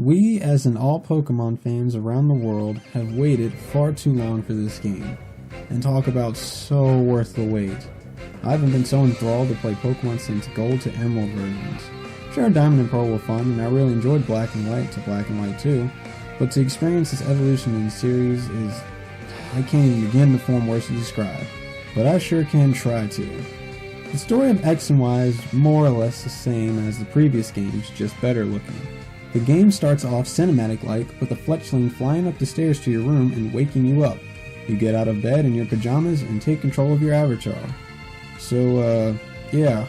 We, as in all Pokemon fans around the world, have waited far too long for this game. And talk about so worth the wait. I haven't been so enthralled to play Pokemon since Gold to Emerald versions. Sure, Diamond and Pearl were fun, and I really enjoyed Black and White to Black and White 2, but to experience this evolution in the series is... I can't even begin to form words to describe, but I sure can try to. The story of X and Y is more or less the same as the previous games, just better looking. The game starts off cinematic-like, with a fletchling flying up the stairs to your room and waking you up. You get out of bed in your pajamas and take control of your avatar. So, yeah,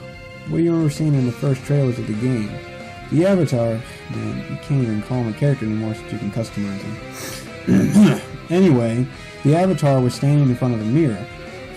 what do you remember seeing in the first trailers of the game? The avatar, man, you can't even call him a character anymore since you can customize him. Anyway, the avatar was standing in front of a mirror.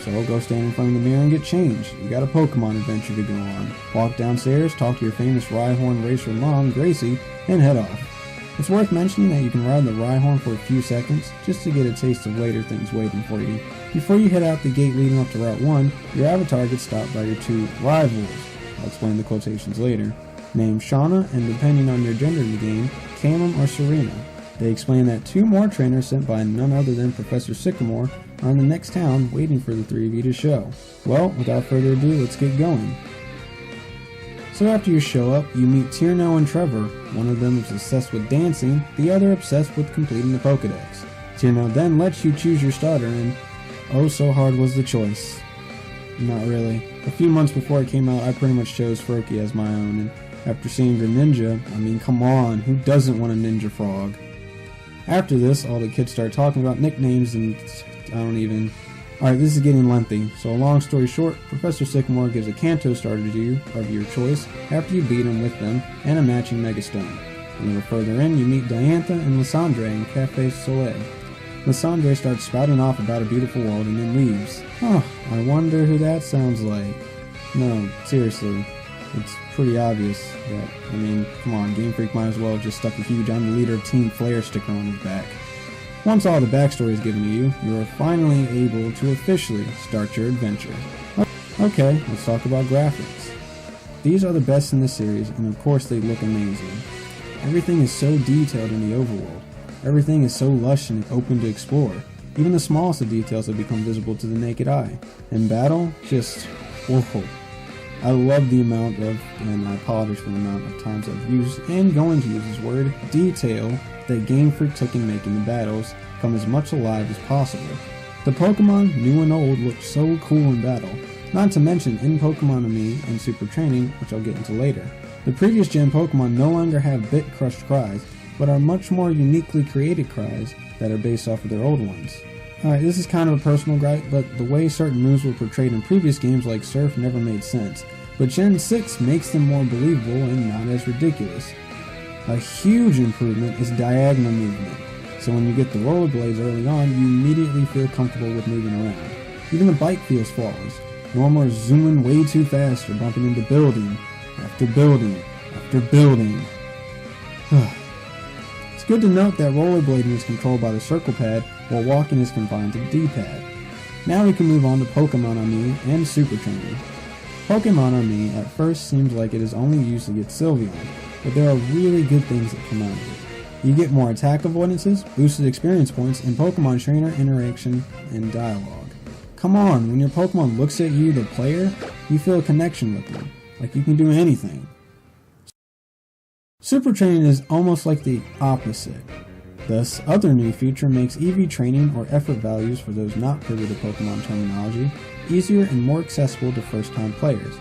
So go stand in front of the mirror and get changed. You got a Pokemon adventure to go on. Walk downstairs, talk to your famous Rhyhorn racer mom, Gracie, and head off. It's worth mentioning that you can ride the Rhyhorn for a few seconds, just to get a taste of later things waiting for you. Before you head out the gate leading up to Route 1, your avatar gets stopped by your two rivals, I'll explain the quotations later, named Shauna and, depending on your gender in the game, Calum or Serena. They explain that two more trainers sent by none other than Professor Sycamore are in the next town waiting for the three of you to show. Well, without further ado, let's get going. So after you show up, you meet Tierno and Trevor. One of them is obsessed with dancing, the other obsessed with completing the Pokedex. Tierno then lets you choose your starter, and oh so hard was the choice. Not really. A few months before it came out, I pretty much chose Froakie as my own, and after seeing Greninja, I mean come on, who doesn't want a Ninja Frog? After this, all the kids start talking about nicknames and Alright, this is getting lengthy, so long story short, Professor Sycamore gives a Kanto starter to you, of your choice, after you beat him with them, and a matching Megastone. A little further in, you meet Diantha and Lysandre in Café Soleil. Lysandre starts spouting off about a beautiful world and then leaves. Huh, I wonder who that sounds like. No, seriously, it's pretty obvious that, come on, Game Freak might as well have just stuck a huge "I'm the leader of Team Flare" sticker on his back. Once all the backstory is given to you, you are finally able to officially start your adventure. Okay, let's talk about graphics. These are the best in the series, and of course they look amazing. Everything is so detailed in the overworld. Everything is so lush and open to explore. Even the smallest of details have become visible to the naked eye. In battle, just whoa. I love the amount of, and I apologize for the amount of times I've used and going to use this word, detail that Game Freak took in making the battles come as much alive as possible. The Pokemon, new and old, look so cool in battle, not to mention in Pokemon-Amie and Super Training, which I'll get into later. The previous gen Pokemon no longer have bit-crushed cries, but are much more uniquely created cries that are based off of their old ones. Alright, this is kind of a personal gripe, but the way certain moves were portrayed in previous games like Surf never made sense, but Gen 6 makes them more believable and not as ridiculous. A huge improvement is diagonal movement, so when you get the rollerblades early on, you immediately feel comfortable with moving around. Even the bike feels flawless. Normal is zooming way too fast or bumping into building after building after building. It's good to note that rollerblading is controlled by the circle pad, while walking is confined to the D-pad. Now we can move on to Pokemon-Amie and Super Training. Pokemon-Amie at first seems like it is only used to get Sylveon, but there are really good things that come out of it. You get more attack avoidances, boosted experience points, and Pokemon trainer interaction and dialogue. Come on, when your Pokemon looks at you, the player, you feel a connection with them, like you can do anything. Super Training is almost like the opposite. This other new feature makes EV training, or effort values for those not privy to Pokemon terminology, easier and more accessible to first-time players.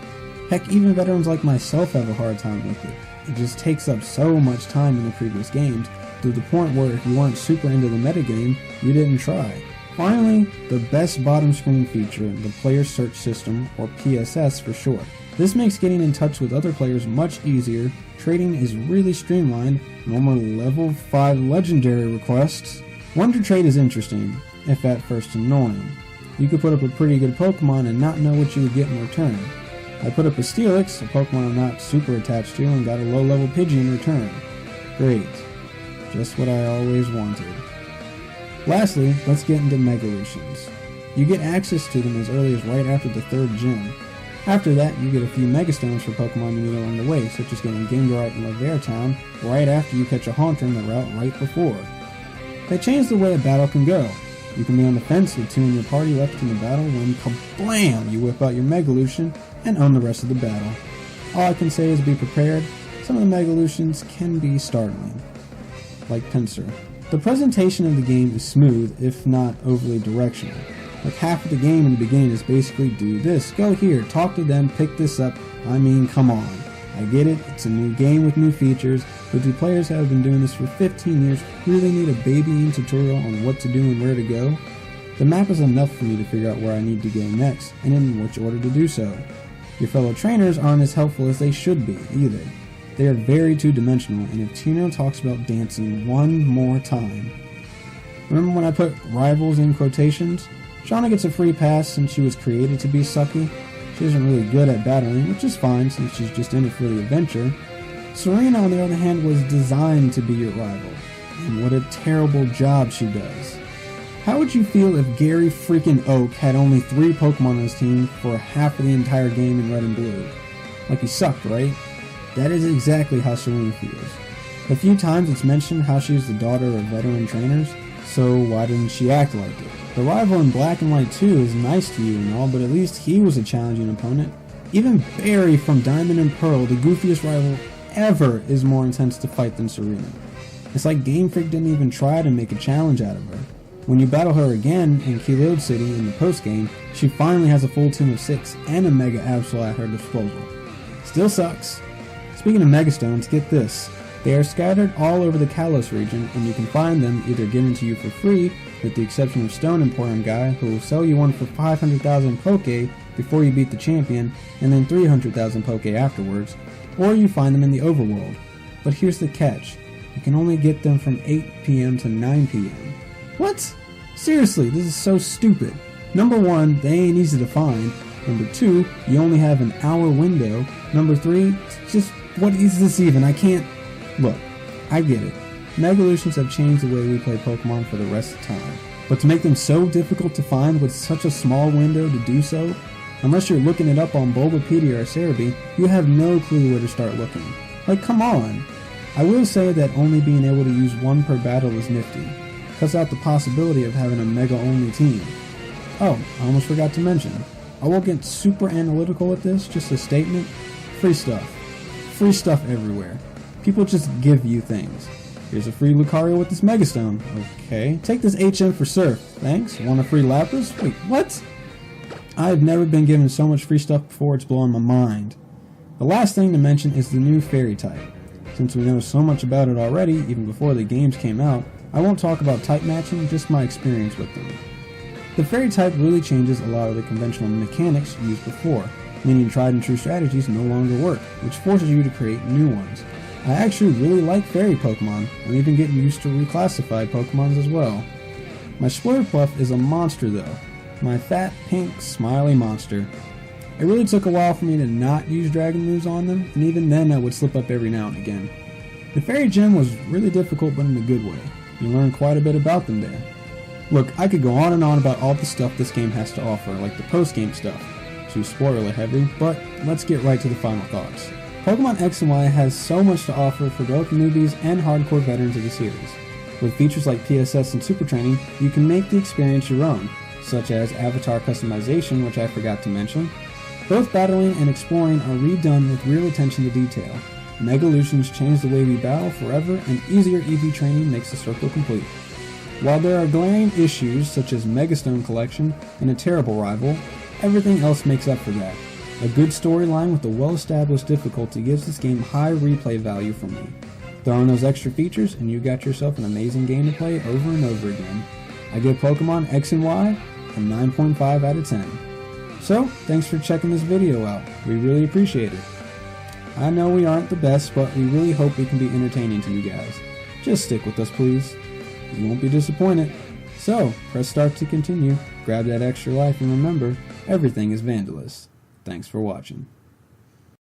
Heck, even veterans like myself have a hard time with it. It just takes up so much time in the previous games, to the point where if you weren't super into the metagame, you didn't try. Finally, the best bottom screen feature, the Player Search System, or PSS for short. This makes getting in touch with other players much easier, trading is really streamlined, no more level 5 legendary requests. Wonder Trade is interesting, if at first annoying. You could put up a pretty good Pokemon and not know what you would get in return. I put up a Steelix, a Pokemon I'm not super attached to, and got a low-level Pidgey in return. Great. Just what I always wanted. Lastly, let's get into Megalutions. You get access to them as early as right after the 3rd gym. After that, you get a few Mega Stones for Pokemon you meet along the way, such as getting Gengarite in Laverre Town right after you catch a Haunter in the route right before. They changed the way a battle can go. You can be on the fence with 2 in your party left in the battle when, kablam, you whip out your Megalution and own the rest of the battle. All I can say is be prepared. Some of the Megalutions can be startling, like Pinsir. The presentation of the game is smooth, if not overly directional. Like half of the game in the beginning is basically do this, go here, talk to them, pick this up. I mean, come on. I get it, it's a new game with new features, but do players who have been doing this for 15 years really need a babying tutorial on what to do and where to go? The map is enough for me to figure out where I need to go next, and in which order to do so. Your fellow trainers aren't as helpful as they should be, either. They are very two-dimensional, and if Tino talks about dancing one more time... Remember when I put rivals in quotations? Shauna gets a free pass since she was created to be sucky. She isn't really good at battling, which is fine since she's just in it for the adventure. Serena, on the other hand, was designed to be your rival, and what a terrible job she does. How would you feel if Gary freaking Oak had only 3 Pokemon on his team for half of the entire game in Red and Blue? Like he sucked, right? That is exactly how Serena feels. A few times it's mentioned how she is the daughter of veteran trainers, so why didn't she act like it? The rival in Black and White 2 is nice to you and all, but at least he was a challenging opponent. Even Barry from Diamond and Pearl, the goofiest rival ever, is more intense to fight than Serena. It's like Game Freak didn't even try to make a challenge out of her. When you battle her again in Keylode City in the post-game, she finally has a full team of 6 and a Mega Absol at her disposal. Still sucks. Speaking of Megastones, get this. They are scattered all over the Kalos region, and you can find them either given to you for free, with the exception of Stone Emporium guy, who will sell you one for 500,000 Poke before you beat the champion, and then 300,000 Poke afterwards, or you find them in the overworld. But here's the catch. You can only get them from 8 PM to 9 PM. What? Seriously, this is so stupid. Number 1, they ain't easy to find. Number 2, you only have an hour window. Number 3, just what is this even? I can't... Look, I get it. Megalutions have changed the way we play Pokemon for the rest of time. But to make them so difficult to find with such a small window to do so, unless you're looking it up on Bulbapedia or Cerebi, you have no clue where to start looking. Like, come on. I will say that only being able to use 1 per battle is nifty. Cuts out the possibility of having a Mega-only team. Oh, I almost forgot to mention. I won't get super analytical with this, just a statement. Free stuff. Free stuff everywhere. People just give you things. Here's a free Lucario with this Megastone. Okay. Take this HM for Surf. Thanks. Want a free Lapras? Wait, what? I've never been given so much free stuff before, it's blowing my mind. The last thing to mention is the new Fairy type. Since we know so much about it already, even before the games came out, I won't talk about type matching, just my experience with them. The Fairy type really changes a lot of the conventional mechanics used before, meaning tried and true strategies no longer work, which forces you to create new ones. I actually really like Fairy Pokemon. I'm even getting used to reclassified Pokemons as well. My Slurpuff is a monster though. My fat, pink, smiley monster. It really took a while for me to not use Dragon moves on them, and even then I would slip up every now and again. The Fairy Gym was really difficult, but in a good way. You learn quite a bit about them there. Look, I could go on and on about all the stuff this game has to offer, like the post-game stuff. Too spoiler heavy, but let's get right to the final thoughts. Pokemon X and Y has so much to offer for both newbies and hardcore veterans of the series. With features like PSS and Super Training, you can make the experience your own, such as avatar customization, which I forgot to mention. Both battling and exploring are redone with real attention to detail. Megalutions change the way we battle forever, and easier EV training makes the circle complete. While there are glaring issues such as Megastone collection and a terrible rival, everything else makes up for that. A good storyline with a well-established difficulty gives this game high replay value for me. Throw in those extra features and you got yourself an amazing game to play over and over again. I give Pokemon X and Y a 9.5 out of 10. So, thanks for checking this video out. We really appreciate it. I know we aren't the best, but we really hope we can be entertaining to you guys. Just stick with us, please. You won't be disappointed. So, press start to continue, grab that extra life, and remember, everything is Vandalist. Thanks for watching.